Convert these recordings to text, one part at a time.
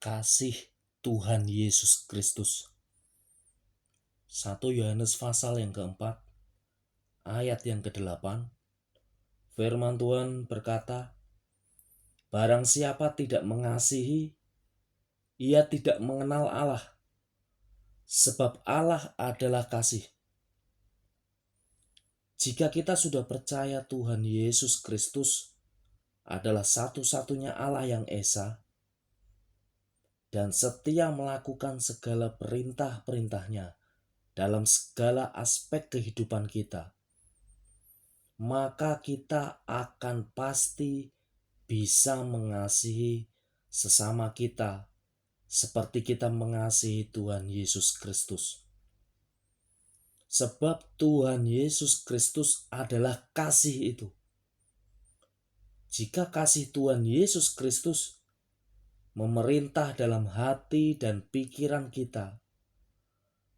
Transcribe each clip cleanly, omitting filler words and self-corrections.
Kasih Tuhan Yesus Kristus. 1 Yohanes pasal yang keempat, ayat yang ke-8. Firman Tuhan berkata, barang siapa tidak mengasihi, ia tidak mengenal Allah, sebab Allah adalah kasih. Jika kita sudah percaya Tuhan Yesus Kristus adalah satu-satunya Allah yang esa, dan setia melakukan segala perintah-perintahnya dalam segala aspek kehidupan kita, maka kita akan pasti bisa mengasihi sesama kita seperti kita mengasihi Tuhan Yesus Kristus. Sebab Tuhan Yesus Kristus adalah kasih itu. Jika kasih Tuhan Yesus Kristus memerintah dalam hati dan pikiran kita,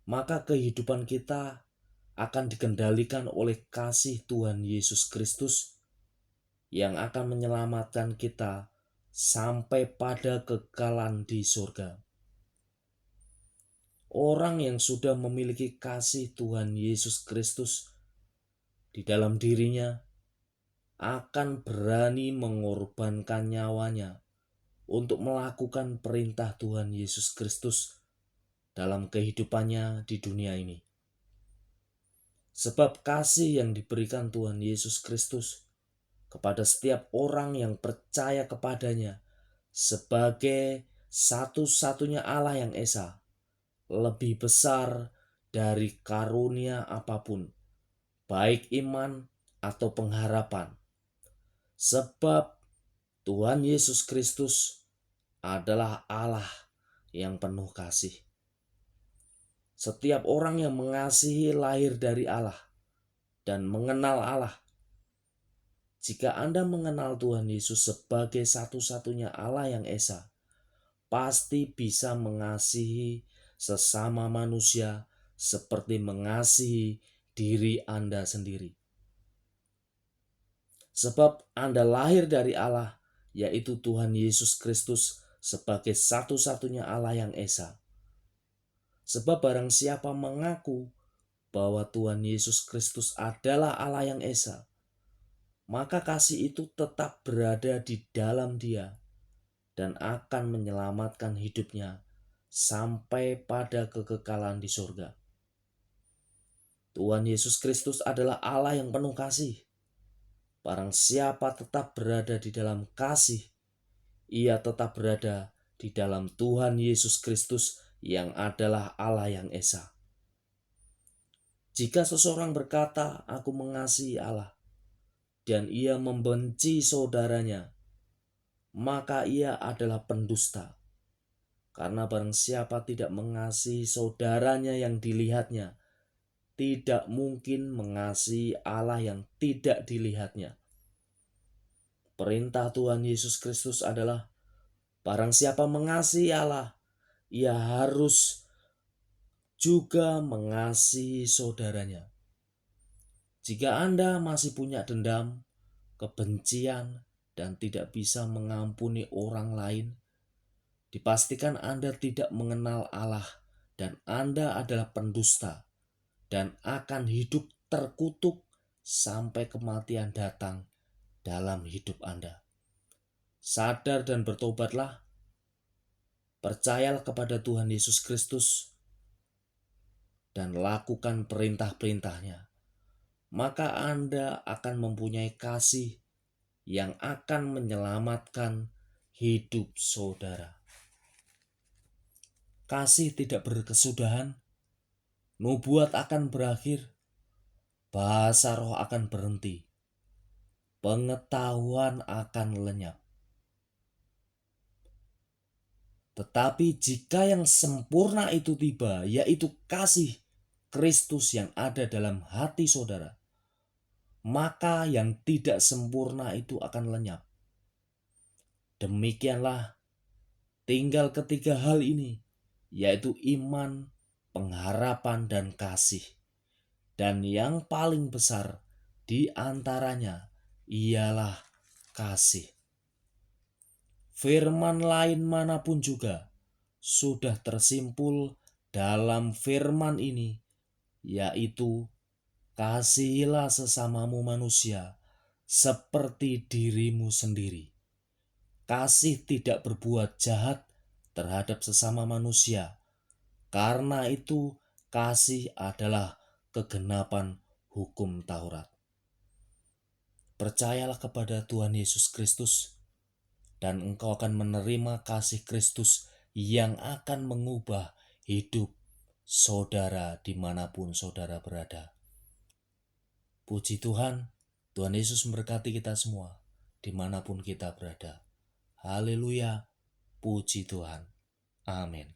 maka kehidupan kita akan dikendalikan oleh kasih Tuhan Yesus Kristus yang akan menyelamatkan kita sampai pada kekekalan di surga. Orang yang sudah memiliki kasih Tuhan Yesus Kristus di dalam dirinya akan berani mengorbankan nyawanya untuk melakukan perintah Tuhan Yesus Kristus dalam kehidupannya di dunia ini. Sebab kasih yang diberikan Tuhan Yesus Kristus kepada setiap orang yang percaya kepadanya sebagai satu-satunya Allah yang esa lebih besar dari karunia apapun, baik iman atau pengharapan. Sebab Tuhan Yesus Kristus adalah Allah yang penuh kasih. Setiap orang yang mengasihi lahir dari Allah dan mengenal Allah. Jika Anda mengenal Tuhan Yesus sebagai satu-satunya Allah yang esa, pasti bisa mengasihi sesama manusia seperti mengasihi diri Anda sendiri. Sebab Anda lahir dari Allah, yaitu Tuhan Yesus Kristus sebagai satu-satunya Allah yang esa. Sebab barang siapa mengaku bahwa Tuhan Yesus Kristus adalah Allah yang esa, maka kasih itu tetap berada di dalam dia dan akan menyelamatkan hidupnya sampai pada kekekalan di surga. Tuhan Yesus Kristus adalah Allah yang penuh kasih. Barang siapa tetap berada di dalam kasih, ia tetap berada di dalam Tuhan Yesus Kristus yang adalah Allah yang esa. Jika seseorang berkata, aku mengasihi Allah, dan ia membenci saudaranya, maka ia adalah pendusta. Karena barang siapa tidak mengasihi saudaranya yang dilihatnya, tidak mungkin mengasihi Allah yang tidak dilihatnya. Perintah Tuhan Yesus Kristus adalah, barang siapa mengasihi Allah, ia harus juga mengasihi saudaranya. Jika Anda masih punya dendam, kebencian, dan tidak bisa mengampuni orang lain, dipastikan Anda tidak mengenal Allah dan Anda adalah pendusta dan akan hidup terkutuk sampai kematian datang dalam hidup Anda. Sadar dan bertobatlah. Percayalah kepada Tuhan Yesus Kristus dan lakukan perintah-perintahnya. Maka Anda akan mempunyai kasih yang akan menyelamatkan hidup saudara. Kasih tidak berkesudahan, nubuat akan berakhir, bahasa roh akan berhenti, pengetahuan akan lenyap. Tetapi jika yang sempurna itu tiba, yaitu kasih Kristus yang ada dalam hati saudara, maka yang tidak sempurna itu akan lenyap. Demikianlah tinggal ketiga hal ini, yaitu iman, pengharapan, dan kasih. Dan yang paling besar di antaranya ialah kasih. Firman lain manapun juga sudah tersimpul dalam firman ini, yaitu kasihilah sesamamu manusia seperti dirimu sendiri. Kasih tidak berbuat jahat terhadap sesama manusia. Karena itu, kasih adalah kegenapan hukum Taurat. Percayalah kepada Tuhan Yesus Kristus, dan engkau akan menerima kasih Kristus yang akan mengubah hidup saudara dimanapun saudara berada. Puji Tuhan, Tuhan Yesus memberkati kita semua dimanapun kita berada. Haleluya, puji Tuhan. Amin.